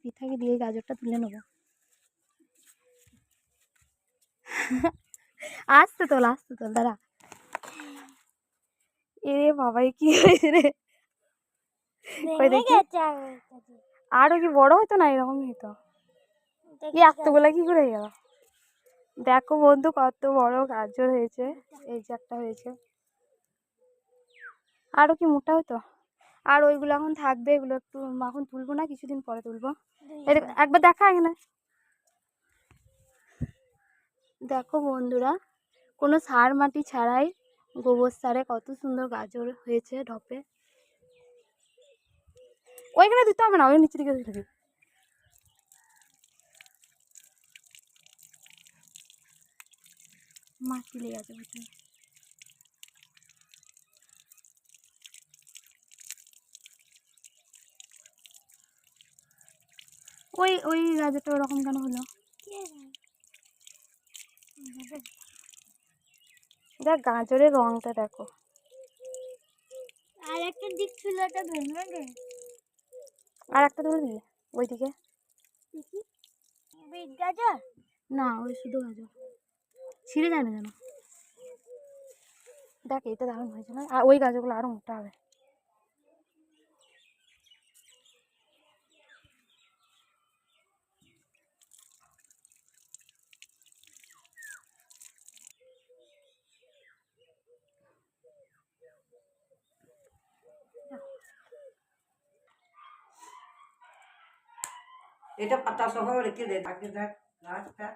পৃথাকে দিয়ে গাজরটা তুলে নেবো। আসতে তোল দাঁড়া। এরে বাবাই কি হয়েছে রে? আরো কি বড় হতো না এরকমই হতো। এতগুলা কি করে গেল? দেখো বন্ধু কত বড় গাজর হয়েছে। এই যে একটা হয়েছে। আরো কি মোটা হতো। আর ওইগুলো এখন থাকবে, এগুলো একটু এখন তুলবো না, কিছুদিন পরে তুলবো। একবার দেখা এখানে দেখো বন্ধুরা, কোনো সার মাটি ছাড়াই গোবর সারে কত সুন্দর গাজর হয়েছে ঢপে। ওইখানে দিতে হবে না, ওই নিচে দিকে দিবি। মাটি লেগে আছে বুঝলি। ওই ওই গাজরটা ওরকম কেন হলো? দেখ গাজরের রংটা দেখো। আর একটা দিক ছিল, এটা ধরবে রে। আর একটা ধরবি ওইদিকে। বিট গাজর না, ওই শুধু গাজর ছিঁড়ে যায় না যেন। দেখ এটা দারুণ হয়েছে না? আর ওই গাজরগুলো আরো মোটা হবে। এটা পাতা সহ রেখে দে, তাকে দেখ গাছটা